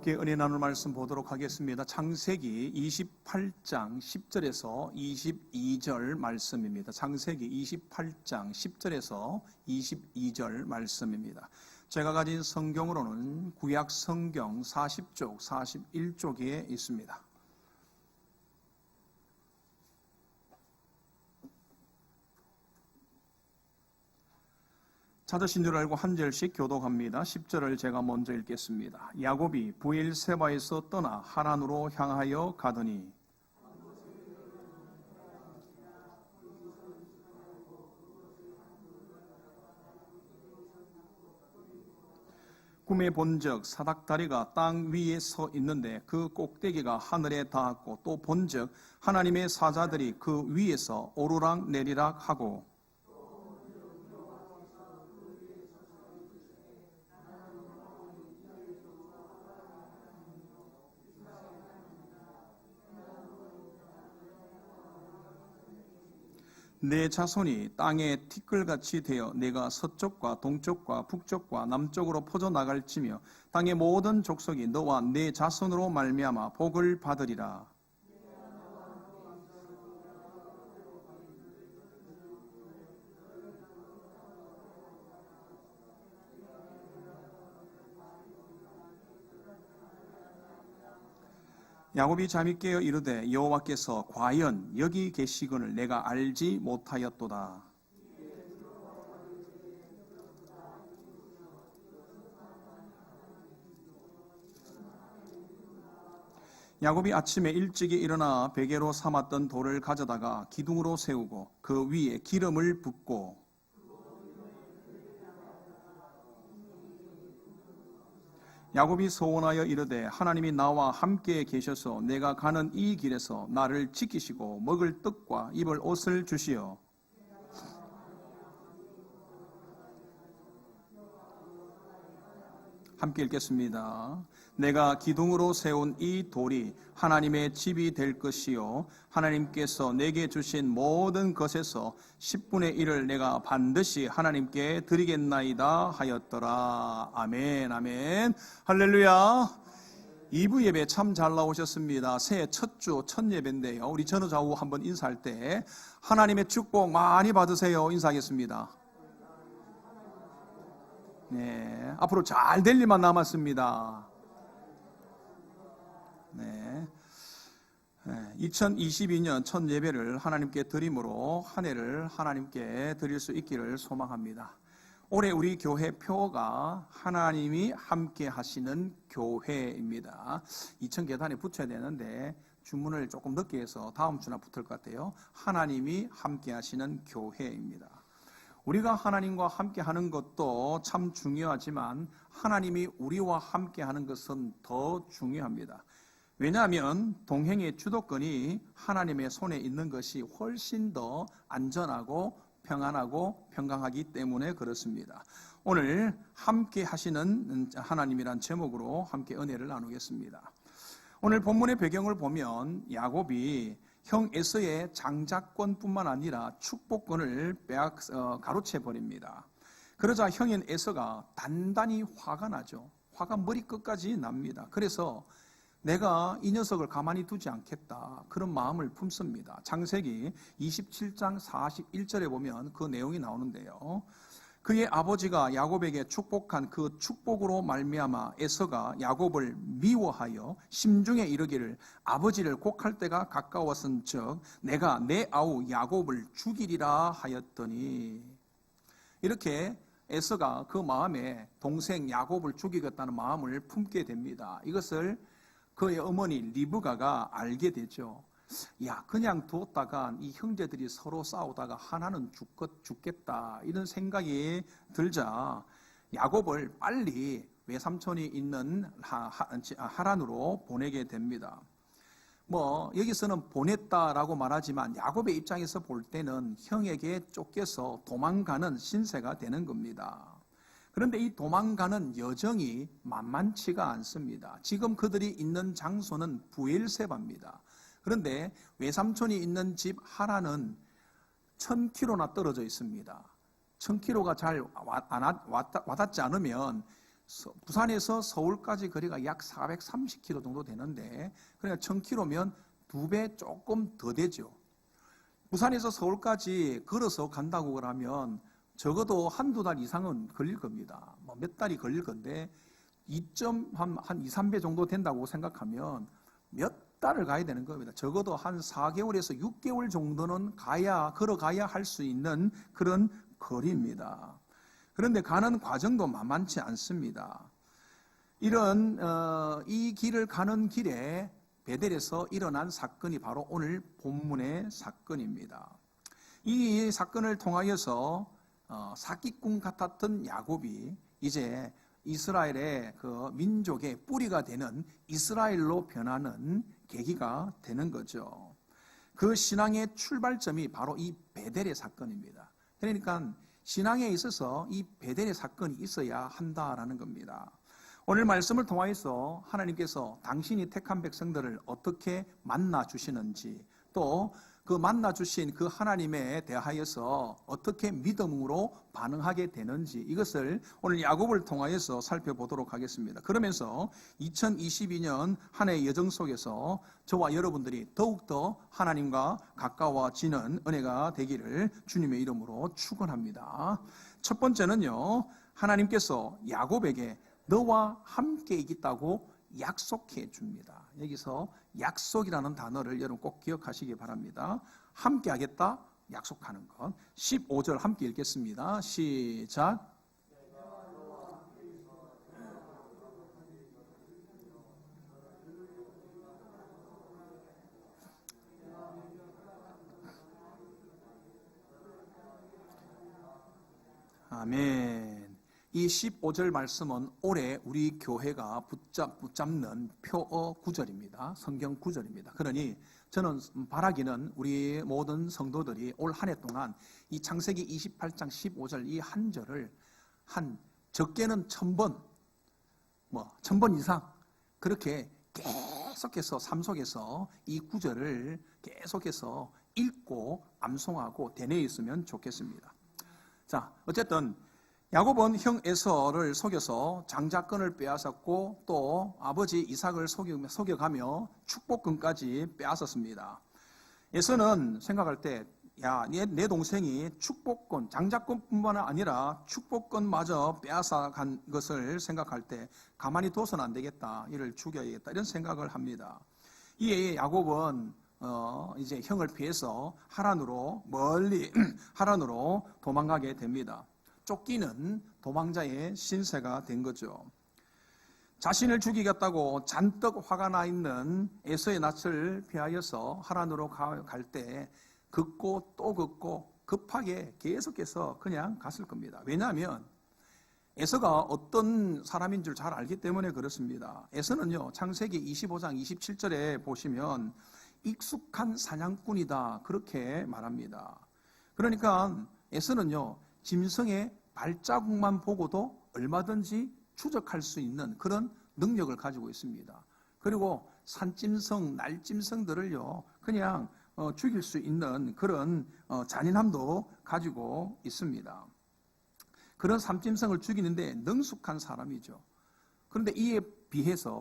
함께 은혜 나눌 말씀 보도록 하겠습니다. 창세기 28장 10절에서 22절 말씀입니다. 창세기 28장 10절에서 22절 말씀입니다. 제가 가진 성경으로는 구약 성경 40쪽, 41쪽에 있습니다. 찾으신 줄 알고 한 절씩 교독합니다. 10절을 제가 먼저 읽겠습니다. 야곱이 브엘세바에서 떠나 하란으로 향하여 가더니 꿈에 본적 사닥다리가 땅 위에 서 있는데 그 꼭대기가 하늘에 닿았고 또 본적 하나님의 사자들이 그 위에서 오르락 내리락 하고 내 자손이 땅에 티끌같이 되어 내가 서쪽과 동쪽과 북쪽과 남쪽으로 퍼져나갈지며 땅의 모든 족속이 너와 내 자손으로 말미암아 복을 받으리라. 야곱이 잠이 깨어 이르되 여호와께서 과연 여기 계시거늘 내가 알지 못하였도다. 야곱이 아침에 일찍이 일어나 베개로 삼았던 돌을 가져다가 기둥으로 세우고 그 위에 기름을 붓고 야곱이 소원하여 이르되 하나님이 나와 함께 계셔서 내가 가는 이 길에서 나를 지키시고 먹을 떡과 입을 옷을 주시어 함께 읽겠습니다. 내가 기둥으로 세운 이 돌이 하나님의 집이 될 것이요 하나님께서 내게 주신 모든 것에서 10분의 1을 내가 반드시 하나님께 드리겠나이다 하였더라. 아멘, 아멘, 할렐루야. 2부 예배 참 잘 나오셨습니다. 새해 첫 주 첫 예배인데요, 우리 전후좌우 한번 인사할 때 하나님의 축복 많이 받으세요 인사하겠습니다. 네, 앞으로 잘 될 일만 남았습니다. 네, 2022년 첫 예배를 하나님께 드림으로 한 해를 하나님께 드릴 수 있기를 소망합니다. 올해 우리 교회 표어가 하나님이 함께 하시는 교회입니다. 2층 계단에 붙여야 되는데 주문을 조금 늦게 해서 다음 주나 붙을 것 같아요. 하나님이 함께 하시는 교회입니다. 우리가 하나님과 함께 하는 것도 참 중요하지만 하나님이 우리와 함께 하는 것은 더 중요합니다. 왜냐하면 동행의 주도권이 하나님의 손에 있는 것이 훨씬 더 안전하고 평안하고 평강하기 때문에 그렇습니다. 오늘 함께 하시는 하나님이란 제목으로 함께 은혜를 나누겠습니다. 오늘 본문의 배경을 보면 야곱이 형 에서의 장자권뿐만 아니라 축복권을 가로채 버립니다. 그러자 형인 에서가 단단히 화가 나죠. 화가 머리끝까지 납니다. 그래서 내가 이 녀석을 가만히 두지 않겠다, 그런 마음을 품습니다. 창세기 27장 41절에 보면 그 내용이 나오는데요, 그의 아버지가 야곱에게 축복한 그 축복으로 말미암아 에서가 야곱을 미워하여 심중에 이르기를 아버지를 곡할 때가 가까웠은즉 내가 내 아우 야곱을 죽이리라 하였더니, 이렇게 에서가 그 마음에 동생 야곱을 죽이겠다는 마음을 품게 됩니다. 이것을 그의 어머니 리브가가 알게 되죠. 야, 그냥 두었다가 이 형제들이 서로 싸우다가 하나는 죽겠다, 이런 생각이 들자 야곱을 빨리 외삼촌이 있는 하란으로 보내게 됩니다. 여기서는 보냈다라고 말하지만 야곱의 입장에서 볼 때는 형에게 쫓겨서 도망가는 신세가 되는 겁니다. 그런데 이 도망가는 여정이 만만치가 않습니다. 지금 그들이 있는 장소는 브엘세바입니다. 그런데 외삼촌이 있는 집 하란은 1000km나 떨어져 있습니다. 1000km가 잘 와닿지 않으면 부산에서 서울까지 거리가 약 430km 정도 되는데, 그러니까 1000km면 2배 조금 더 되죠. 부산에서 서울까지 걸어서 간다고 그러면 적어도 한두 달 이상은 걸릴 겁니다. 뭐 몇 달이 걸릴 건데, 한 2, 3배 정도 된다고 생각하면 몇 달을 가야 되는 겁니다. 적어도 한 4개월에서 6개월 정도는 걸어가야 할 수 있는 그런 거리입니다. 그런데 가는 과정도 만만치 않습니다. 이 길을 가는 길에 베델에서 일어난 사건이 바로 오늘 본문의 사건입니다. 이 사건을 통하여서 사기꾼 같았던 야곱이 이제 이스라엘의 그 민족의 뿌리가 되는 이스라엘로 변하는 계기가 되는 거죠. 그 신앙의 출발점이 바로 이 베델의 사건입니다. 그러니까 신앙에 있어서 이 베델의 사건이 있어야 한다라는 겁니다. 오늘 말씀을 통하여서 하나님께서 당신이 택한 백성들을 어떻게 만나 주시는지, 또 그 만나 주신 그 하나님에 대하여서 어떻게 믿음으로 반응하게 되는지, 이것을 오늘 야곱을 통하여서 살펴보도록 하겠습니다. 그러면서 2022년 한 해의 여정 속에서 저와 여러분들이 더욱더 하나님과 가까워지는 은혜가 되기를 주님의 이름으로 축원합니다. 첫 번째는요, 하나님께서 야곱에게 너와 함께 있다고 약속해 줍니다. 여기서 약속이라는 단어를 여러분 꼭 기억하시기 바랍니다. 함께 하겠다, 약속하는 것. 15절 함께 읽겠습니다. 시작. 아멘. 이 15절 말씀은 올해 우리 교회가 붙잡는 표어 구절입니다. 성경 구절입니다. 그러니 저는 바라기는 우리 모든 성도들이 올 한 해 동안 이 창세기 28장 15절 이 한 절을 적게는 1000번, 1000번 이상 그렇게 계속해서 삶 속에서 이 구절을 계속해서 읽고 암송하고 되뇌어 있으면 좋겠습니다. 자, 어쨌든 야곱은 형 에서를 속여서 장자권을 빼앗았고 또 아버지 이삭을 속여가며 축복권까지 빼앗았습니다. 에서는 생각할 때 내 동생이 축복권, 장자권뿐만 아니라 축복권마저 빼앗아간 것을 생각할 때 가만히 둬서는 안 되겠다, 이를 죽여야겠다, 이런 생각을 합니다. 이에 야곱은 이제 형을 피해서 멀리 하란으로 도망가게 됩니다. 쫓기는 도망자의 신세가 된 거죠. 자신을 죽이겠다고 잔뜩 화가 나 있는 에서의 낯을 피하여서 하란으로 갈 때 긋고 또 긋고 급하게 계속해서 그냥 갔을 겁니다. 왜냐하면 에서가 어떤 사람인 줄 잘 알기 때문에 그렇습니다. 에서는요, 창세기 25장 27절에 보시면 익숙한 사냥꾼이다, 그렇게 말합니다. 그러니까 에서는요, 짐승의 발자국만 보고도 얼마든지 추적할 수 있는 그런 능력을 가지고 있습니다. 그리고 산짐승, 날짐승들을요, 그냥 죽일 수 있는 그런 잔인함도 가지고 있습니다. 그런 산짐승을 죽이는데 능숙한 사람이죠. 그런데 이에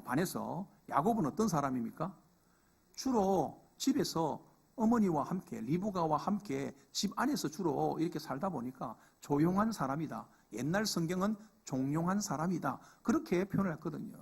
반해서 야곱은 어떤 사람입니까? 주로 집에서 어머니와 함께, 리브가와 함께 집 안에서 주로 이렇게 살다 보니까 조용한 사람이다. 옛날 성경은 종용한 사람이다, 그렇게 표현을 했거든요.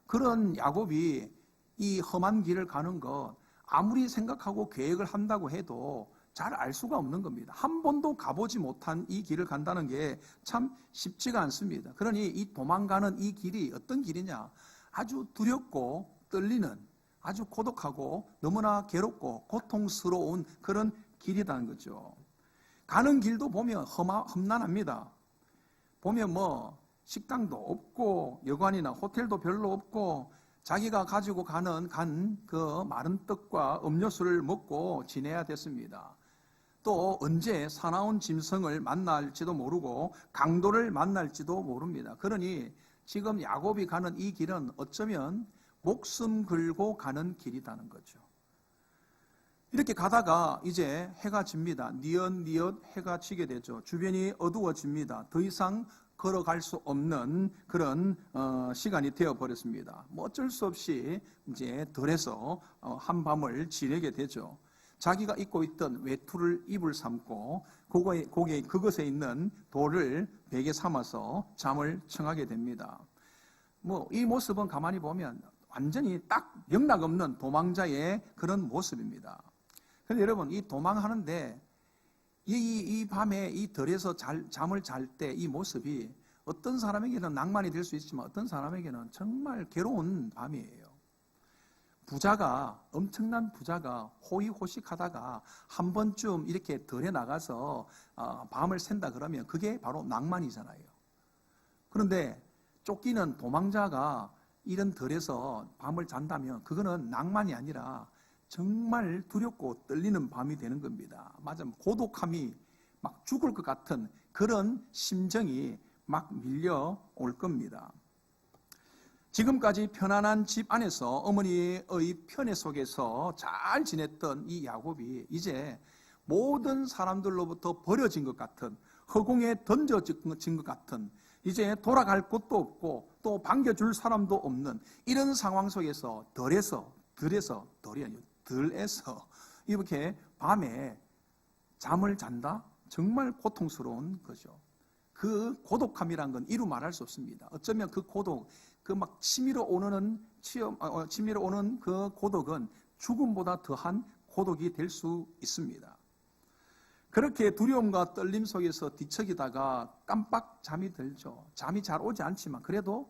그런 야곱이 이 험한 길을 가는 것, 아무리 생각하고 계획을 한다고 해도 잘 알 수가 없는 겁니다. 한 번도 가보지 못한 이 길을 간다는 게 참 쉽지가 않습니다. 그러니 이 도망가는 이 길이 어떤 길이냐, 아주 두렵고 떨리는, 아주 고독하고 너무나 괴롭고 고통스러운 그런 길이라는 거죠. 가는 길도 보면 험난합니다. 보면 식당도 없고 여관이나 호텔도 별로 없고 자기가 가지고 간 그 마른 떡과 음료수를 먹고 지내야 됐습니다. 또 언제 사나운 짐승을 만날지도 모르고 강도를 만날지도 모릅니다. 그러니 지금 야곱이 가는 이 길은 어쩌면 목숨 걸고 가는 길이라는 거죠. 이렇게 가다가 이제 해가 집니다. 니엇니엇 해가 지게 되죠. 주변이 어두워집니다. 더 이상 걸어갈 수 없는 그런 시간이 되어버렸습니다. 뭐 어쩔 수 없이 이제 들에서 한밤을 지내게 되죠. 자기가 입고 있던 외투를 이불 삼고 그것에 있는 돌을 베개 삼아서 잠을 청하게 됩니다. 뭐 이 모습은 가만히 보면 완전히 딱 영락 없는 도망자의 그런 모습입니다. 그런데 여러분, 이 도망하는데 이 밤에 이 들에서 잠을 잘 때 이 모습이 어떤 사람에게는 낭만이 될 수 있지만 어떤 사람에게는 정말 괴로운 밤이에요. 엄청난 부자가 호의호식하다가 한 번쯤 이렇게 들에 나가서 밤을 샌다 그러면 그게 바로 낭만이잖아요. 그런데 쫓기는 도망자가 이런 들에서 밤을 잔다면 그거는 낭만이 아니라 정말 두렵고 떨리는 밤이 되는 겁니다. 맞아, 고독함이 막 죽을 것 같은 그런 심정이 막 밀려올 겁니다. 지금까지 편안한 집 안에서 어머니의 편애 속에서 잘 지냈던 이 야곱이 이제 모든 사람들로부터 버려진 것 같은, 허공에 던져진 것 같은, 이제 돌아갈 곳도 없고 또 반겨줄 사람도 없는 이런 상황 속에서 들에서 이렇게 밤에 잠을 잔다? 정말 고통스러운 거죠. 그 고독함이란 건 이루 말할 수 없습니다. 어쩌면 그 고독, 그 막 치밀어 오는 그 고독은 죽음보다 더한 고독이 될 수 있습니다. 그렇게 두려움과 떨림 속에서 뒤척이다가 깜빡 잠이 들죠. 잠이 잘 오지 않지만 그래도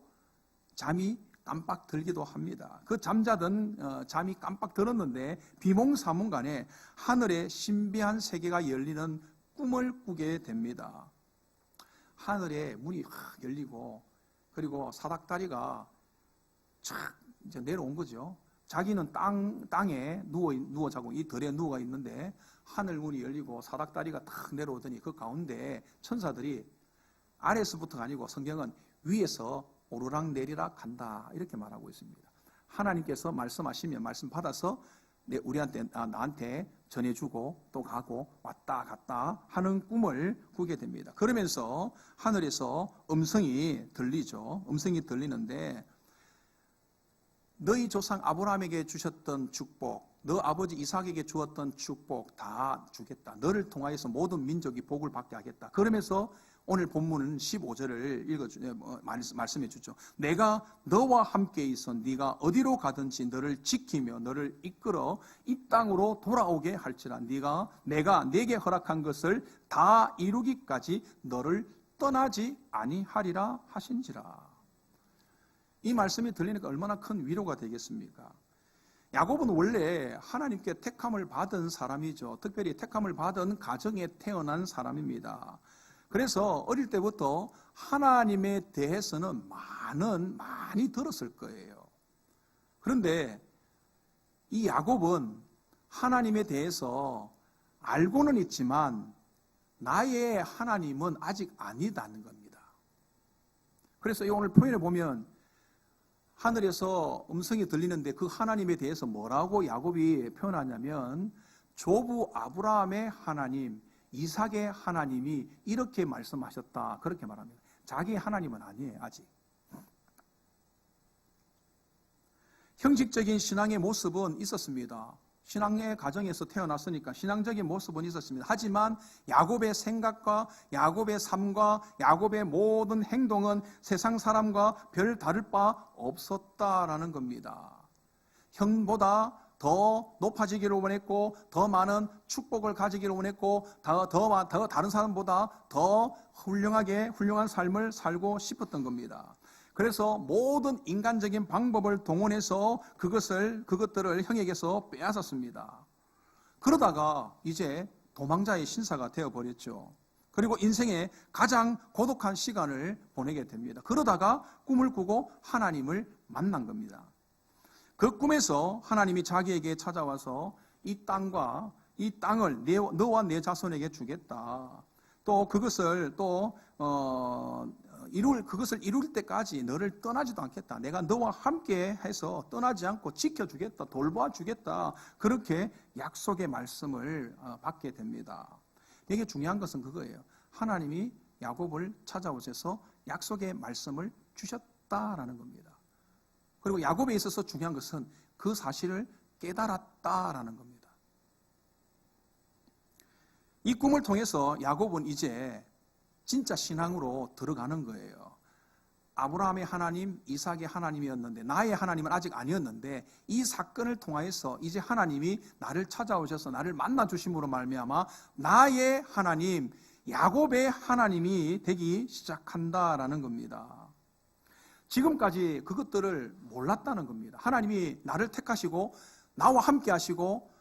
잠이 깜빡 들기도 합니다. 그 잠자던 잠이 깜빡 들었는데 비몽사몽간에 하늘에 신비한 세계가 열리는 꿈을 꾸게 됩니다. 하늘에 문이 확 열리고 그리고 사닥다리가 촥 이제 내려온 거죠. 자기는 땅에 누워 자고 이 들에 누워 있는데 하늘 문이 열리고 사닥다리가 탁 내려오더니 그 가운데 천사들이 아래서부터가 아니고 성경은 위에서 오르락 내리락 한다 이렇게 말하고 있습니다. 하나님께서 말씀하시면 말씀 받아서 나한테 전해주고 또 가고 왔다 갔다 하는 꿈을 꾸게 됩니다. 그러면서 하늘에서 음성이 들리죠. 음성이 들리는데 너희 조상 아브라함에게 주셨던 축복, 너 아버지 이삭에게 주었던 축복 다 주겠다. 너를 통하여서 모든 민족이 복을 받게 하겠다. 그러면서 오늘 본문은 15절을 말씀해 주죠. 내가 너와 함께 있어 네가 어디로 가든지 너를 지키며 너를 이끌어 이 땅으로 돌아오게 할지라. 내가 네게 허락한 것을 다 이루기까지 너를 떠나지 아니하리라 하신지라. 이 말씀이 들리니까 얼마나 큰 위로가 되겠습니까? 야곱은 원래 하나님께 택함을 받은 사람이죠. 특별히 택함을 받은 가정에 태어난 사람입니다. 그래서 어릴 때부터 하나님에 대해서는 많이 들었을 거예요. 그런데 이 야곱은 하나님에 대해서 알고는 있지만 나의 하나님은 아직 아니다는 겁니다. 그래서 오늘 표현을 보면 하늘에서 음성이 들리는데 그 하나님에 대해서 뭐라고 야곱이 표현하냐면 조부 아브라함의 하나님, 이삭의 하나님이 이렇게 말씀하셨다 그렇게 말합니다. 자기 하나님은 아니에요. 아직. 형식적인 신앙의 모습은 있었습니다. 신앙의 가정에서 태어났으니까 신앙적인 모습은 있었습니다. 하지만 야곱의 생각과 야곱의 삶과 야곱의 모든 행동은 세상 사람과 별 다를 바 없었다라는 겁니다. 형보다 더 높아지기를 원했고 더 많은 축복을 가지기를 원했고 더 다른 사람보다 더 훌륭한 삶을 살고 싶었던 겁니다. 그래서 모든 인간적인 방법을 동원해서 그것들을 형에게서 빼앗았습니다. 그러다가 이제 도망자의 신사가 되어버렸죠. 그리고 인생의 가장 고독한 시간을 보내게 됩니다. 그러다가 꿈을 꾸고 하나님을 만난 겁니다. 그 꿈에서 하나님이 자기에게 찾아와서 이 땅을 너와 내 자손에게 주겠다. 또 그것을 이룰 때까지 너를 떠나지도 않겠다. 내가 너와 함께 해서 떠나지 않고 지켜주겠다. 돌봐주겠다. 그렇게 약속의 말씀을 받게 됩니다. 되게 중요한 것은 그거예요. 하나님이 야곱을 찾아오셔서 약속의 말씀을 주셨다라는 겁니다. 그리고 야곱에 있어서 중요한 것은 그 사실을 깨달았다라는 겁니다. 이 꿈을 통해서 야곱은 이제 진짜 신앙으로 들어가는 거예요. 아브라함의 하나님, 이삭의 하나님이었는데 나의 하나님은 아직 아니었는데 이 사건을 통하여서 이제 하나님이 나를 찾아오셔서 나를 만나 주심으로 말미암아 나의 하나님, 야곱의 하나님이 되기 시작한다라는 겁니다. 지금까지 그것들을 몰랐다는 겁니다. 하나님이 나를 택하시고 나와 함께 하시고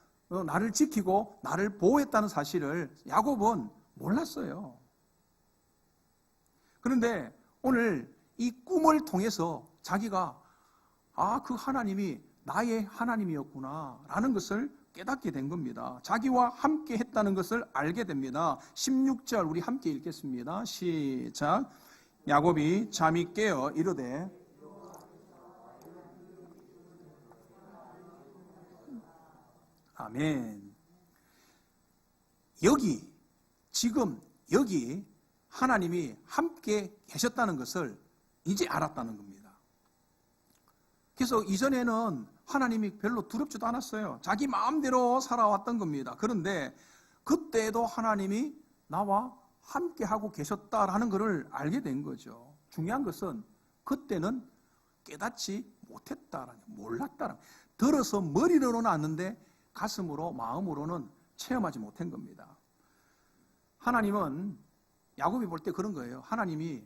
나를 지키고 나를 보호했다는 사실을 야곱은 몰랐어요. 그런데 오늘 이 꿈을 통해서 자기가 그 하나님이 나의 하나님이었구나 라는 것을 깨닫게 된 겁니다. 자기와 함께 했다는 것을 알게 됩니다. 16절 우리 함께 읽겠습니다. 시작. 야곱이 잠이 깨어 이르되 아멘. 지금 여기 하나님이 함께 계셨다는 것을 이제 알았다는 겁니다. 그래서 이전에는 하나님이 별로 두렵지도 않았어요. 자기 마음대로 살아왔던 겁니다. 그런데 그때도 하나님이 나와 함께 하고 계셨다라는 것을 알게 된 거죠. 중요한 것은 그때는 깨닫지 못했다라는, 몰랐다라는, 들어서 머리로는 아는데 가슴으로 마음으로는 체험하지 못한 겁니다. 하나님은 야곱이 볼 때 그런 거예요. 하나님이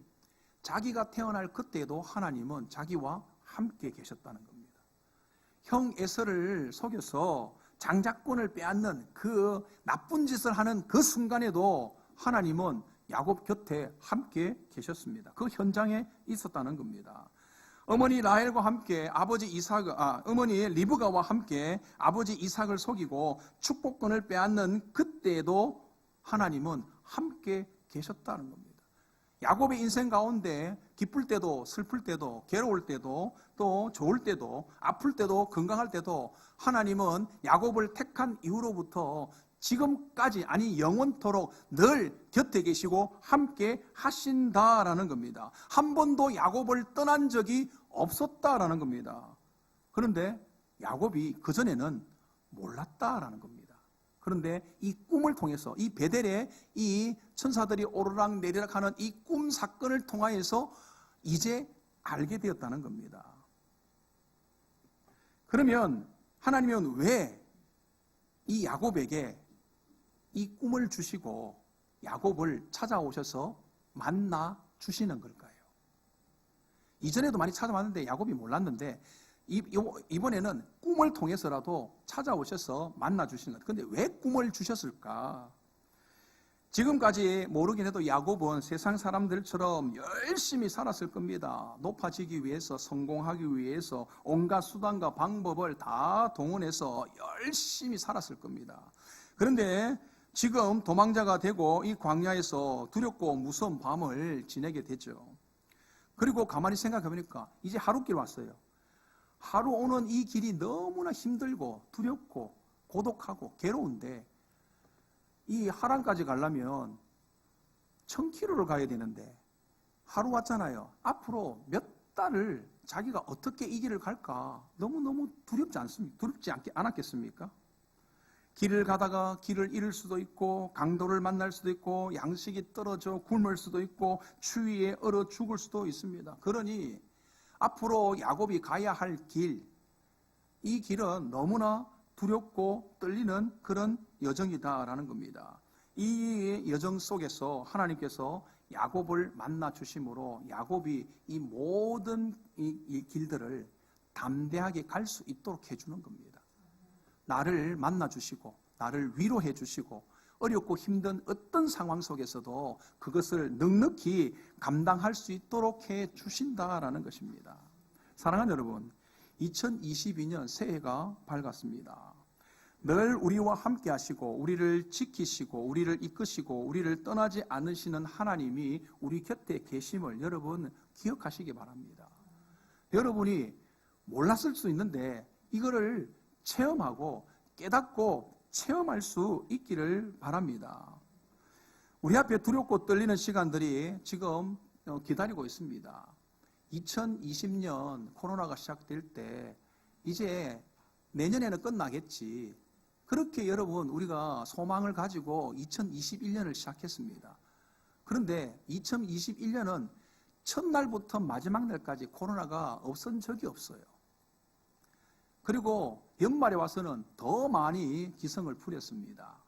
자기가 태어날 그때도 하나님은 자기와 함께 계셨다는 겁니다. 형 에서를 속여서 장자권을 빼앗는 그 나쁜 짓을 하는 그 순간에도 하나님은 야곱 곁에 함께 계셨습니다. 그 현장에 있었다는 겁니다. 어머니 라헬과 함께 어머니 리브가와 함께 아버지 이삭을 속이고 축복권을 빼앗는 그때에도 하나님은 함께 계셨다는 겁니다. 야곱의 인생 가운데 기쁠 때도 슬플 때도 괴로울 때도 또 좋을 때도 아플 때도 건강할 때도 하나님은 야곱을 택한 이후로부터 지금까지 아니 영원토록 늘 곁에 계시고 함께 하신다라는 겁니다. 한 번도 야곱을 떠난 적이 없었다라는 겁니다. 그런데 야곱이 그전에는 몰랐다라는 겁니다. 그런데 이 꿈을 통해서 이 베델에 이 천사들이 오르락 내리락 하는 이 꿈 사건을 통하여서 이제 알게 되었다는 겁니다. 그러면 하나님은 왜 이 야곱에게 이 꿈을 주시고 야곱을 찾아오셔서 만나 주시는 걸까요? 이전에도 많이 찾아왔는데 야곱이 몰랐는데 이번에는 꿈을 통해서라도 찾아오셔서 만나 주시는 것. 그런데 왜 꿈을 주셨을까? 지금까지 모르긴 해도 야곱은 세상 사람들처럼 열심히 살았을 겁니다. 높아지기 위해서, 성공하기 위해서 온갖 수단과 방법을 다 동원해서 열심히 살았을 겁니다. 그런데 지금 도망자가 되고 이 광야에서 두렵고 무서운 밤을 지내게 되죠. 그리고 가만히 생각해 보니까 이제 하루길 왔어요. 하루 오는 이 길이 너무나 힘들고 두렵고 고독하고 괴로운데 이 하란까지 가려면 1000km를 가야 되는데 하루 왔잖아요. 앞으로 몇 달을 자기가 어떻게 이 길을 갈까 너무너무 두렵지 않았겠습니까? 길을 가다가 길을 잃을 수도 있고 강도를 만날 수도 있고 양식이 떨어져 굶을 수도 있고 추위에 얼어 죽을 수도 있습니다. 그러니 앞으로 야곱이 가야 할 길, 이 길은 너무나 두렵고 떨리는 그런 여정이다라는 겁니다. 이 여정 속에서 하나님께서 야곱을 만나 주심으로 야곱이 이 모든 이 길들을 담대하게 갈 수 있도록 해주는 겁니다. 나를 만나 주시고 나를 위로해 주시고 어렵고 힘든 어떤 상황 속에서도 그것을 넉넉히 감당할 수 있도록 해 주신다라는 것입니다. 사랑하는 여러분, 2022년 새해가 밝았습니다. 늘 우리와 함께 하시고 우리를 지키시고 우리를 이끄시고 우리를 떠나지 않으시는 하나님이 우리 곁에 계심을 여러분 기억하시기 바랍니다. 여러분이 몰랐을 수 있는데 이거를 체험하고 깨닫고 체험할 수 있기를 바랍니다. 우리 앞에 두렵고 떨리는 시간들이 지금 기다리고 있습니다. 2020년 코로나가 시작될 때 이제 내년에는 끝나겠지. 그렇게 여러분 우리가 소망을 가지고 2021년을 시작했습니다. 그런데 2021년은 첫날부터 마지막 날까지 코로나가 없은 적이 없어요. 그리고 연말에 와서는 더 많이 기승을 부렸습니다.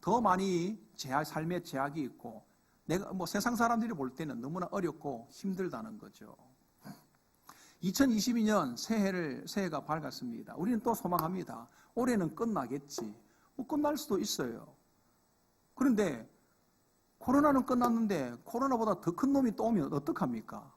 더 많이 삶의 제약이 있고 내가 세상 사람들이 볼 때는 너무나 어렵고 힘들다는 거죠. 2022년 새해가 밝았습니다. 우리는 또 소망합니다. 올해는 끝나겠지. 끝날 수도 있어요. 그런데 코로나는 끝났는데 코로나보다 더 큰 놈이 또 오면 어떡합니까?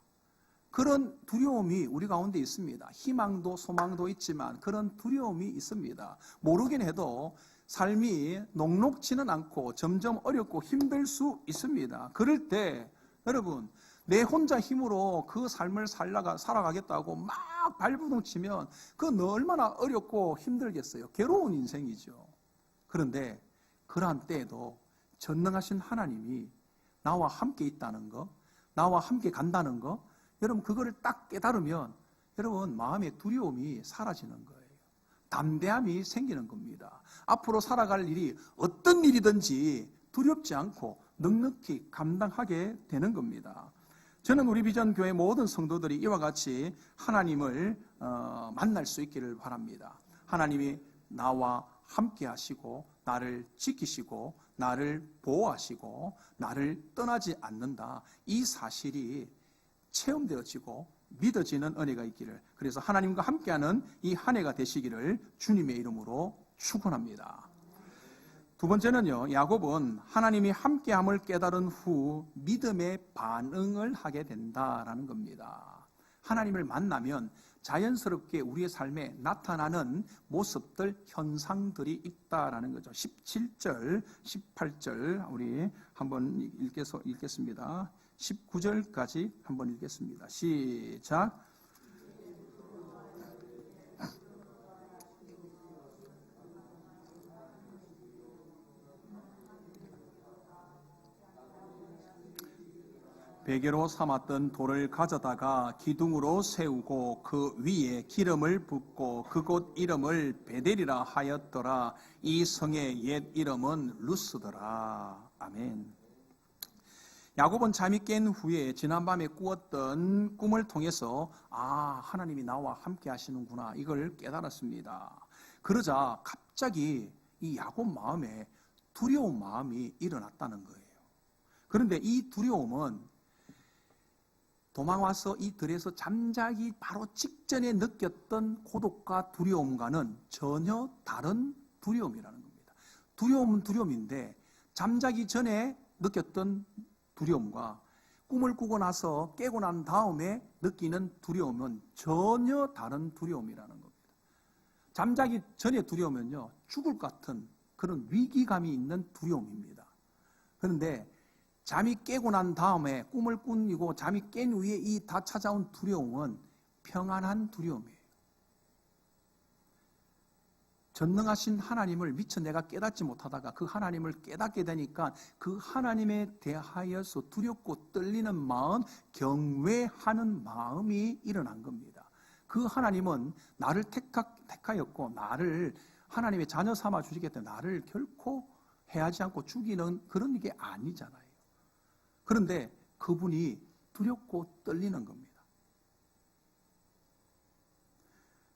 그런 두려움이 우리 가운데 있습니다. 희망도 소망도 있지만 그런 두려움이 있습니다. 모르긴 해도 삶이 녹록지는 않고 점점 어렵고 힘들 수 있습니다. 그럴 때 여러분 내 혼자 힘으로 그 삶을 살아가겠다고 막 발버둥 치면 그건 얼마나 어렵고 힘들겠어요. 괴로운 인생이죠. 그런데 그러한 때에도 전능하신 하나님이 나와 함께 있다는 거, 나와 함께 간다는 거, 여러분 그거를 딱 깨달으면 여러분 마음의 두려움이 사라지는 거예요. 담대함이 생기는 겁니다. 앞으로 살아갈 일이 어떤 일이든지 두렵지 않고 넉넉히 감당하게 되는 겁니다. 저는 우리 비전 교회 모든 성도들이 이와 같이 하나님을 만날 수 있기를 바랍니다. 하나님이 나와 함께 하시고 나를 지키시고 나를 보호하시고 나를 떠나지 않는다. 이 사실이 체험되어지고 믿어지는 은혜가 있기를, 그래서 하나님과 함께하는 이 한 해가 되시기를 주님의 이름으로 축원합니다. 두 번째는요, 야곱은 하나님이 함께함을 깨달은 후 믿음의 반응을 하게 된다라는 겁니다. 하나님을 만나면 자연스럽게 우리의 삶에 나타나는 모습들, 현상들이 있다라는 거죠. 17절, 18절 우리 한번 읽겠습니다. 19절까지 한번 읽겠습니다. 시작. 베개로 삼았던 돌을 가져다가 기둥으로 세우고 그 위에 기름을 붓고 그곳 이름을 베델이라 하였더라. 이 성의 옛 이름은 루스더라. 아멘. 야곱은 잠이 깬 후에 지난밤에 꾸었던 꿈을 통해서 하나님이 나와 함께 하시는구나 이걸 깨달았습니다. 그러자 갑자기 이 야곱 마음에 두려운 마음이 일어났다는 거예요. 그런데 이 두려움은 도망와서 이 들에서 잠자기 바로 직전에 느꼈던 고독과 두려움과는 전혀 다른 두려움이라는 겁니다. 두려움은 두려움인데 잠자기 전에 느꼈던 두려움과 꿈을 꾸고 나서 깨고 난 다음에 느끼는 두려움은 전혀 다른 두려움이라는 겁니다. 잠자기 전에 두려움은요, 죽을 것 같은 그런 위기감이 있는 두려움입니다. 그런데 잠이 깨고 난 다음에 꿈을 꾸고 잠이 깬 후에 이 다 찾아온 두려움은 평안한 두려움이에요. 전능하신 하나님을 미처 내가 깨닫지 못하다가 그 하나님을 깨닫게 되니까 그 하나님에 대하여서 두렵고 떨리는 마음, 경외하는 마음이 일어난 겁니다. 그 하나님은 나를 택하였고 나를 하나님의 자녀 삼아 주시기 때문에 나를 결코 해하지 않고 죽이는 그런 게 아니잖아요. 그런데 그분이 두렵고 떨리는 겁니다.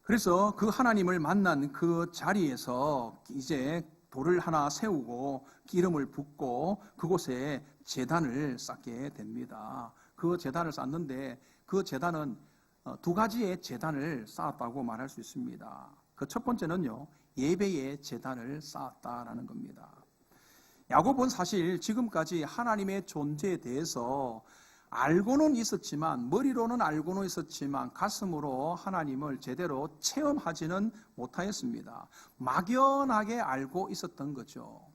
그래서 그 하나님을 만난 그 자리에서 이제 돌을 하나 세우고 기름을 붓고 그곳에 제단을 쌓게 됩니다. 그 제단을 쌓는데 그 제단은 두 가지의 제단을 쌓았다고 말할 수 있습니다. 그 첫 번째는요, 예배의 제단을 쌓았다라는 겁니다. 야곱은 사실 지금까지 하나님의 존재에 대해서 알고는 있었지만, 머리로는 알고는 있었지만 가슴으로 하나님을 제대로 체험하지는 못하였습니다. 막연하게 알고 있었던 거죠.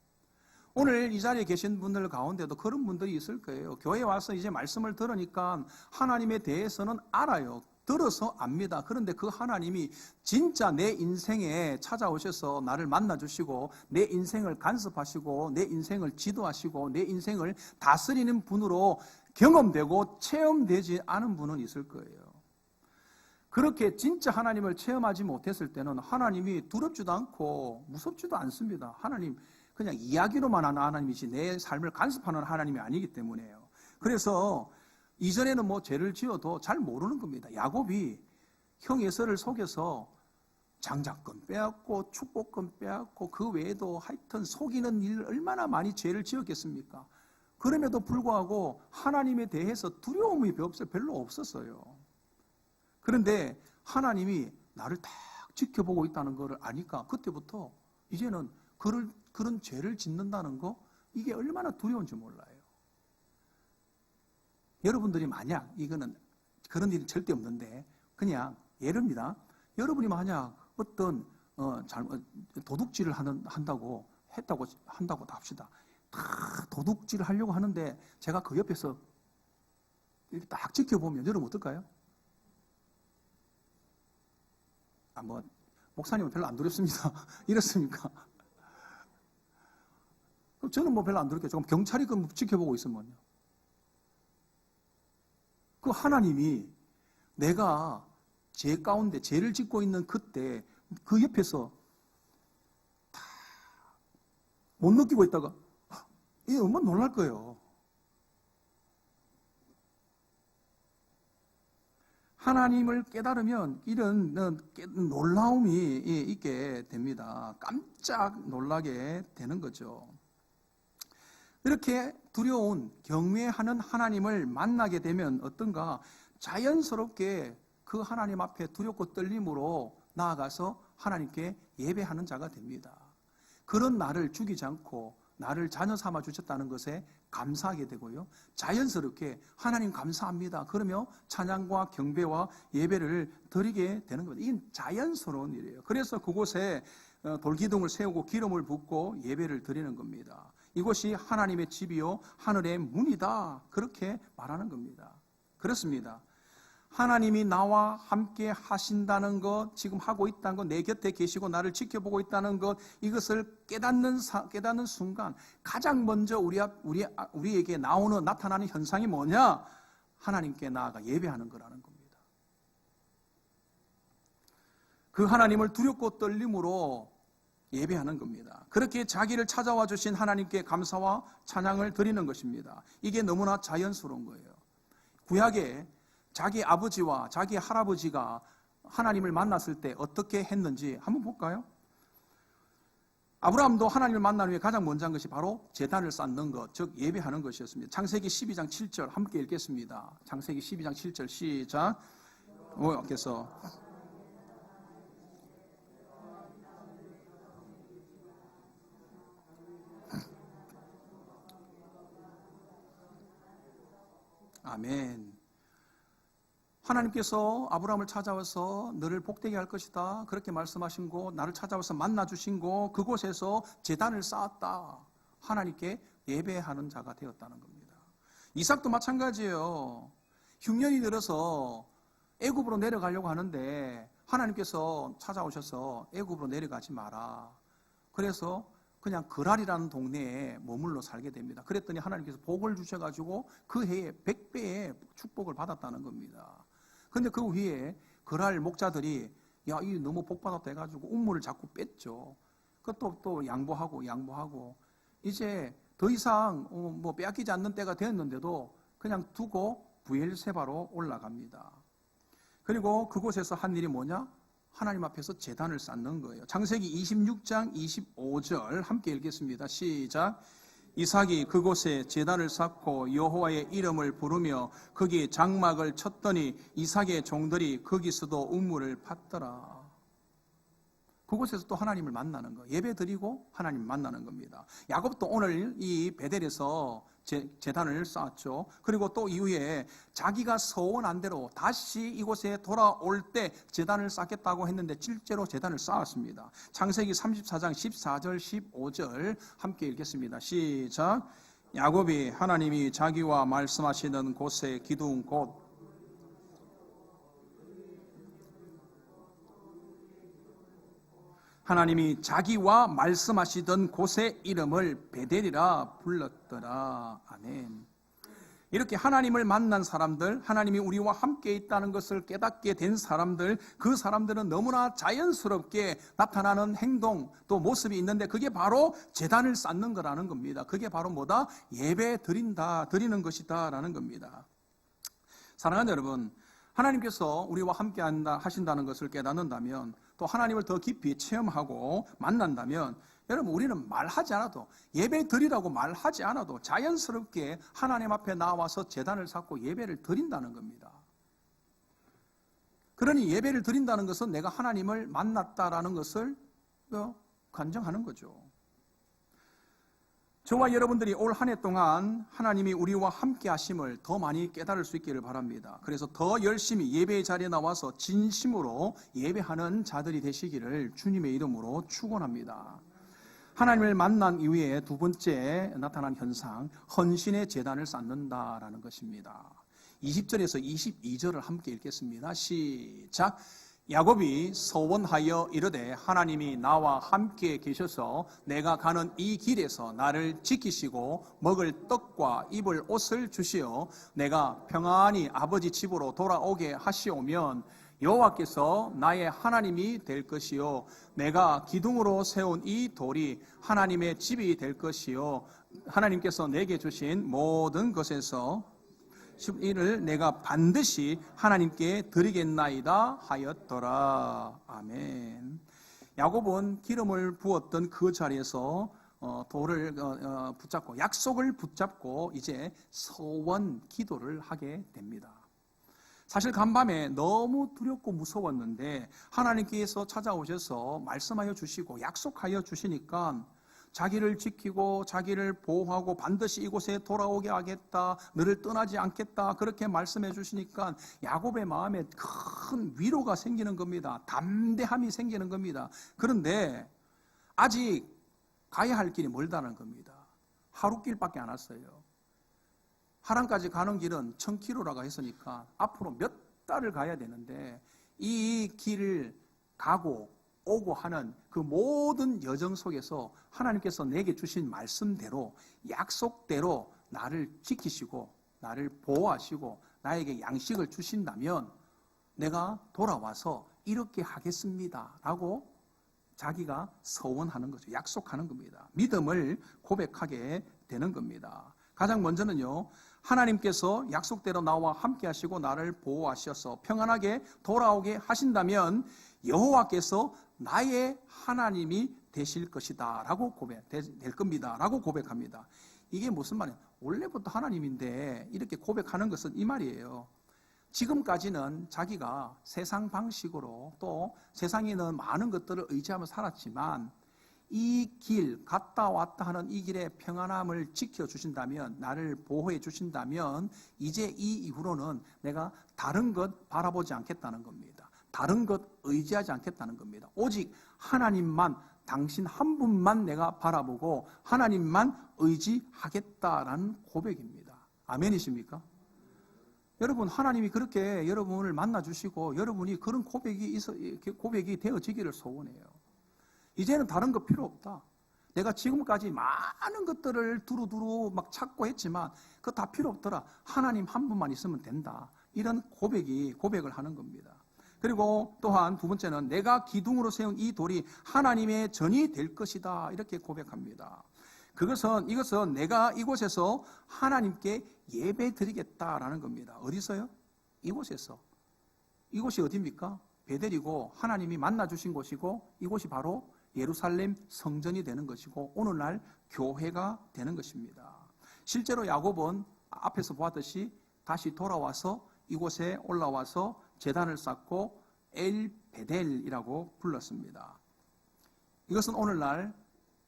오늘 이 자리에 계신 분들 가운데도 그런 분들이 있을 거예요. 교회에 와서 이제 말씀을 들으니까 하나님에 대해서는 알아요. 들어서 압니다. 그런데 그 하나님이 진짜 내 인생에 찾아오셔서 나를 만나주시고 내 인생을 간섭하시고 내 인생을 지도하시고 내 인생을 다스리는 분으로 경험되고 체험되지 않은 분은 있을 거예요. 그렇게 진짜 하나님을 체험하지 못했을 때는 하나님이 두렵지도 않고 무섭지도 않습니다. 하나님 그냥 이야기로만 하는 하나님이지 내 삶을 간섭하는 하나님이 아니기 때문에요. 그래서 이전에는 뭐 죄를 지어도 잘 모르는 겁니다. 야곱이 형 에서를 속여서 장자권 빼앗고 축복권 빼앗고 그 외에도 하여튼 속이는 일 얼마나 많이 죄를 지었겠습니까? 그럼에도 불구하고 하나님에 대해서 두려움이 별로 없었어요. 그런데 하나님이 나를 딱 지켜보고 있다는 것을 아니까 그때부터 이제는 그런 죄를 짓는다는 거 이게 얼마나 두려운지 몰라요. 여러분들이 만약 이거는 그런 일이 절대 없는데 그냥 예릅니다. 여러분이 만약 어떤 도둑질을 한다고 합시다. 다 도둑질을 하려고 하는데 제가 그 옆에서 이렇게 딱 지켜보면 여러분 어떨까요? 뭐 목사님은 별로 안 두렵습니다. 이렇습니까? 그럼 저는 뭐 별로 안 두렵게 조금 경찰이 그 지켜보고 있으면요. 그 하나님이 내가 죄 가운데 죄를 짓고 있는 그때 그 옆에서 다 못 느끼고 있다가 이게 얼마나 놀랄 거예요. 하나님을 깨달으면 이런 놀라움이 있게 됩니다. 깜짝 놀라게 되는 거죠. 이렇게 두려운 경외하는 하나님을 만나게 되면 어떤가 자연스럽게 그 하나님 앞에 두렵고 떨림으로 나아가서 하나님께 예배하는 자가 됩니다. 그런 나를 죽이지 않고 나를 자녀 삼아 주셨다는 것에 감사하게 되고요. 자연스럽게 하나님 감사합니다. 그러며 찬양과 경배와 예배를 드리게 되는 겁니다. 이건 자연스러운 일이에요. 그래서 그곳에 돌기둥을 세우고 기름을 붓고 예배를 드리는 겁니다. 이곳이 하나님의 집이요 하늘의 문이다. 그렇게 말하는 겁니다. 그렇습니다. 하나님이 나와 함께 하신다는 것, 지금 하고 있다는 것, 내 곁에 계시고 나를 지켜보고 있다는 것, 이것을 깨닫는 순간 가장 먼저 우리에게 나타나는 현상이 뭐냐? 하나님께 나아가 예배하는 거라는 겁니다. 그 하나님을 두렵고 떨림으로 예배하는 겁니다. 그렇게 자기를 찾아와 주신 하나님께 감사와 찬양을 드리는 것입니다. 이게 너무나 자연스러운 거예요. 구약에 자기 아버지와 자기 할아버지가 하나님을 만났을 때 어떻게 했는지 한번 볼까요? 아브라함도 하나님을 만난 후에 가장 먼저 한 것이 바로 제단을 쌓는 것, 즉 예배하는 것이었습니다. 창세기 12장 7절 함께 읽겠습니다. 창세기 12장 7절 시작. 여기서 아멘. 하나님께서 아브라함을 찾아와서 너를 복되게 할 것이다 그렇게 말씀하신 곳, 나를 찾아와서 만나주신 곳, 그곳에서 제단을 쌓았다. 하나님께 예배하는 자가 되었다는 겁니다. 이삭도 마찬가지예요. 흉년이 들어서 애굽으로 내려가려고 하는데 하나님께서 찾아오셔서 애굽으로 내려가지 마라. 그래서 그냥 그랄이라는 동네에 머물러 살게 됩니다. 그랬더니 하나님께서 복을 주셔가지고 그 해에 100배의 축복을 받았다는 겁니다. 그런데 그 위에 그랄 목자들이 야, 이 너무 복받았다 해가지고 우물을 자꾸 뺐죠. 그것도 또 양보하고 이제 더 이상 뭐 빼앗기지 않는 때가 되었는데도 그냥 두고 부엘세바로 올라갑니다. 그리고 그곳에서 한 일이 뭐냐? 하나님 앞에서 제단을 쌓는 거예요. 창세기 26장 25절 함께 읽겠습니다. 시작. 이삭이 그곳에 제단을 쌓고 여호와의 이름을 부르며 거기 장막을 쳤더니 이삭의 종들이 거기서도 우물을 팠더라. 그곳에서 또 하나님을 만나는 거예요. 예배 드리고 하나님 만나는 겁니다. 야곱도 오늘 이 베델에서 제단을 쌓았죠. 그리고 또 이후에 자기가 서원한 대로 다시 이곳에 돌아올 때 제단을 쌓겠다고 했는데 실제로 제단을 쌓았습니다. 창세기 34장 14절 15절 함께 읽겠습니다. 시작. 야곱이 하나님이 자기와 말씀하시는 곳에 기둥 곧 하나님이 자기와 말씀하시던 곳의 이름을 베델이라 불렀더라. 아멘. 이렇게 하나님을 만난 사람들, 하나님이 우리와 함께 있다는 것을 깨닫게 된 사람들, 그 사람들은 너무나 자연스럽게 나타나는 행동, 또 모습이 있는데 그게 바로 제단을 쌓는 거라는 겁니다. 그게 바로 뭐다? 예배 드리는 것이다 라는 겁니다. 사랑하는 여러분, 하나님께서 우리와 함께 하신다는 것을 깨닫는다면, 또 하나님을 더 깊이 체험하고 만난다면, 여러분, 우리는 말하지 않아도, 예배 드리라고 말하지 않아도 자연스럽게 하나님 앞에 나와서 제단을 쌓고 예배를 드린다는 겁니다. 그러니 예배를 드린다는 것은 내가 하나님을 만났다라는 것을 간증하는 거죠. 저와 여러분들이 올 한 해 동안 하나님이 우리와 함께 하심을 더 많이 깨달을 수 있기를 바랍니다. 그래서 더 열심히 예배의 자리에 나와서 진심으로 예배하는 자들이 되시기를 주님의 이름으로 축원합니다. 하나님을 만난 이후에 두 번째 나타난 현상, 헌신의 제단을 쌓는다라는 것입니다. 20절에서 22절을 함께 읽겠습니다. 시작. 야곱이 서원하여 이르되 하나님이 나와 함께 계셔서 내가 가는 이 길에서 나를 지키시고 먹을 떡과 입을 옷을 주시어 내가 평안히 아버지 집으로 돌아오게 하시오면 여호와께서 나의 하나님이 될 것이요 내가 기둥으로 세운 이 돌이 하나님의 집이 될 것이요 하나님께서 내게 주신 모든 것에서 이를 내가 반드시 하나님께 드리겠나이다 하였더라. 아멘. 야곱은 기름을 부었던 그 자리에서 돌을 붙잡고 약속을 붙잡고 이제 서원 기도를 하게 됩니다. 사실 간밤에 너무 두렵고 무서웠는데 하나님께서 찾아오셔서 말씀하여 주시고 약속하여 주시니까 자기를 지키고 자기를 보호하고 반드시 이곳에 돌아오게 하겠다, 너를 떠나지 않겠다, 그렇게 말씀해 주시니까 야곱의 마음에 큰 위로가 생기는 겁니다. 담대함이 생기는 겁니다. 그런데 아직 가야 할 길이 멀다는 겁니다. 하루길밖에 안 왔어요. 하란까지 가는 길은 1000km라고 했으니까 앞으로 몇 달을 가야 되는데 이 길을 가고 오고 하는 그 모든 여정 속에서 하나님께서 내게 주신 말씀대로 약속대로 나를 지키시고 나를 보호하시고 나에게 양식을 주신다면 내가 돌아와서 이렇게 하겠습니다 라고 자기가 서원하는 거죠. 약속하는 겁니다. 믿음을 고백하게 되는 겁니다. 가장 먼저는요, 하나님께서 약속대로 나와 함께 하시고 나를 보호하셔서 평안하게 돌아오게 하신다면 여호와께서 나의 하나님이 되실 것이다 라고 될 겁니다 라고 고백합니다. 이게 무슨 말이에요? 원래부터 하나님인데 이렇게 고백하는 것은 이 말이에요. 지금까지는 자기가 세상 방식으로 또 세상에 있는 많은 것들을 의지하며 살았지만 이 길, 갔다 왔다 하는 이 길의 평안함을 지켜주신다면, 나를 보호해 주신다면 이제 이 이후로는 내가 다른 것 바라보지 않겠다는 겁니다. 다른 것 의지하지 않겠다는 겁니다. 오직 하나님만, 당신 한 분만 내가 바라보고 하나님만 의지하겠다라는 고백입니다. 아멘이십니까? 여러분, 하나님이 그렇게 여러분을 만나주시고 여러분이 그런 고백이 되어지기를 소원해요. 이제는 다른 거 필요 없다. 내가 지금까지 많은 것들을 두루두루 막 찾고 했지만 그거 다 필요 없더라. 하나님 한 분만 있으면 된다. 이런 고백을 하는 겁니다. 그리고 또한 두 번째는 내가 기둥으로 세운 이 돌이 하나님의 전이 될 것이다. 이렇게 고백합니다. 이것은 내가 이곳에서 하나님께 예배 드리겠다라는 겁니다. 어디서요? 이곳에서. 이곳이 어디입니까? 베델이고 하나님이 만나주신 곳이고 이곳이 바로 예루살렘 성전이 되는 것이고 오늘날 교회가 되는 것입니다. 실제로 야곱은 앞에서 보았듯이 다시 돌아와서 이곳에 올라와서 제단을 쌓고 엘 베델이라고 불렀습니다. 이것은 오늘날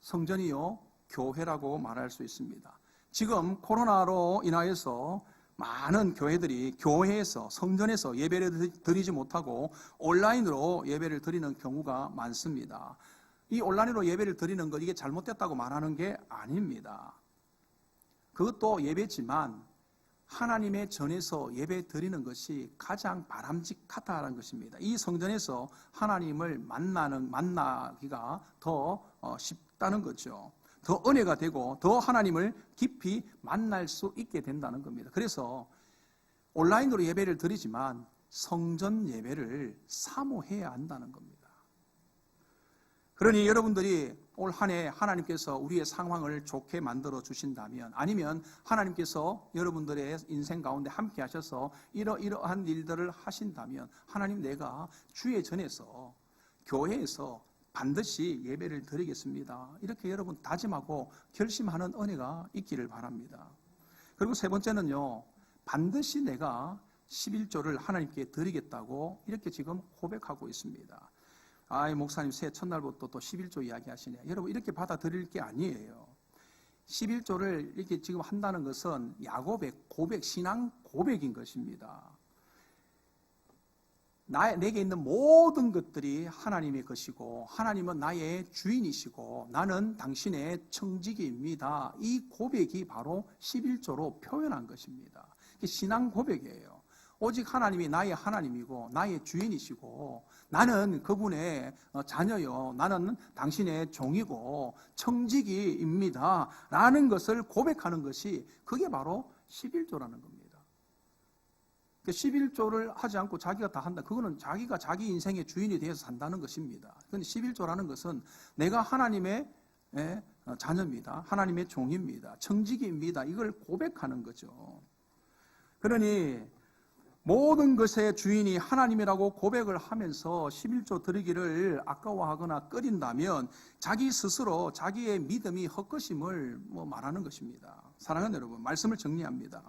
성전이요 교회라고 말할 수 있습니다. 지금 코로나로 인하여서 많은 교회들이 교회에서 성전에서 예배를 드리지 못하고 온라인으로 예배를 드리는 경우가 많습니다. 이 온라인으로 예배를 드리는 것, 이게 잘못됐다고 말하는 게 아닙니다. 그것도 예배지만 하나님의 전에서 예배 드리는 것이 가장 바람직하다는 것입니다. 이 성전에서 하나님을 만나기가 더 쉽다는 거죠. 더 은혜가 되고 더 하나님을 깊이 만날 수 있게 된다는 겁니다. 그래서 온라인으로 예배를 드리지만 성전 예배를 사모해야 한다는 겁니다. 그러니 여러분들이 올 한 해 하나님께서 우리의 상황을 좋게 만들어 주신다면, 아니면 하나님께서 여러분들의 인생 가운데 함께 하셔서 이러한 일들을 하신다면, 하나님, 내가 주의 전에서 교회에서 반드시 예배를 드리겠습니다, 이렇게 여러분 다짐하고 결심하는 은혜가 있기를 바랍니다. 그리고 세 번째는요, 반드시 내가 11조를 하나님께 드리겠다고 이렇게 지금 고백하고 있습니다. 목사님 새해 첫날부터 또 11조 이야기 하시네. 여러분, 이렇게 받아들일 게 아니에요. 11조를 이렇게 지금 한다는 것은 야곱의 고백, 신앙 고백인 것입니다. 내게 있는 모든 것들이 하나님의 것이고, 하나님은 나의 주인이시고, 나는 당신의 청지기입니다. 이 고백이 바로 11조로 표현한 것입니다. 신앙 고백이에요. 오직 하나님이 나의 하나님이고 나의 주인이시고, 나는 그분의 자녀요, 나는 당신의 종이고 청지기입니다 라는 것을 고백하는 것이, 그게 바로 11조라는 겁니다. 11조를 하지 않고 자기가 다 한다, 그거는 자기가 자기 인생의 주인이 되어서 산다는 것입니다. 그런데 11조라는 것은 내가 하나님의 자녀입니다, 하나님의 종입니다, 청지기입니다, 이걸 고백하는 거죠. 그러니 모든 것의 주인이 하나님이라고 고백을 하면서 11조 드리기를 아까워하거나 꺼린다면 자기 스스로 자기의 믿음이 헛것임을 말하는 것입니다. 사랑하는 여러분, 말씀을 정리합니다.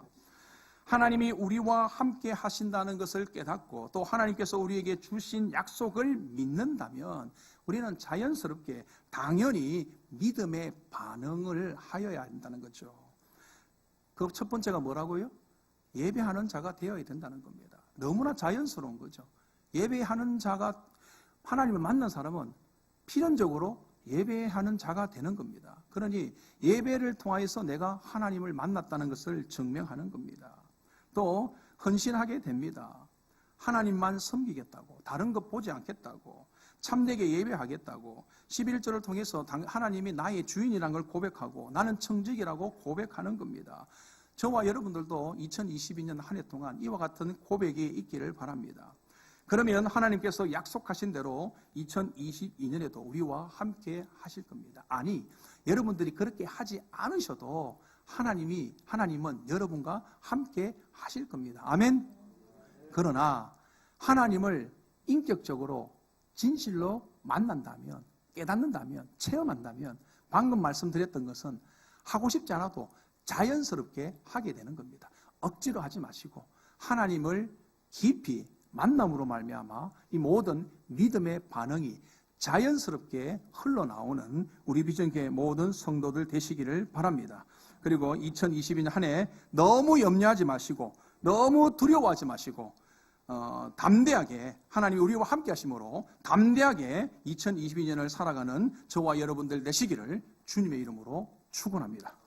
하나님이 우리와 함께 하신다는 것을 깨닫고, 또 하나님께서 우리에게 주신 약속을 믿는다면 우리는 자연스럽게 당연히 믿음의 반응을 하여야 한다는 거죠. 그 첫 번째가 뭐라고요? 예배하는 자가 되어야 된다는 겁니다. 너무나 자연스러운 거죠. 예배하는 자가, 하나님을 만난 사람은 필연적으로 예배하는 자가 되는 겁니다. 그러니 예배를 통하여서 내가 하나님을 만났다는 것을 증명하는 겁니다. 또 헌신하게 됩니다. 하나님만 섬기겠다고, 다른 것 보지 않겠다고, 참되게 예배하겠다고, 11절을 통해서 하나님이 나의 주인이라는 걸 고백하고 나는 청지기라고 고백하는 겁니다. 저와 여러분들도 2022년 한 해 동안 이와 같은 고백이 있기를 바랍니다. 그러면 하나님께서 약속하신 대로 2022년에도 우리와 함께 하실 겁니다. 아니, 여러분들이 그렇게 하지 않으셔도 하나님은 여러분과 함께 하실 겁니다. 아멘? 그러나 하나님을 인격적으로 진실로 만난다면, 깨닫는다면, 체험한다면, 방금 말씀드렸던 것은 하고 싶지 않아도 자연스럽게 하게 되는 겁니다. 억지로 하지 마시고 하나님을 깊이 만남으로 말미암아 이 모든 믿음의 반응이 자연스럽게 흘러나오는 우리 비전교회 모든 성도들 되시기를 바랍니다. 그리고 2022년 한 해 너무 염려하지 마시고, 너무 두려워하지 마시고, 담대하게 하나님이 우리와 함께 하심으로 담대하게 2022년을 살아가는 저와 여러분들 되시기를 주님의 이름으로 축원합니다.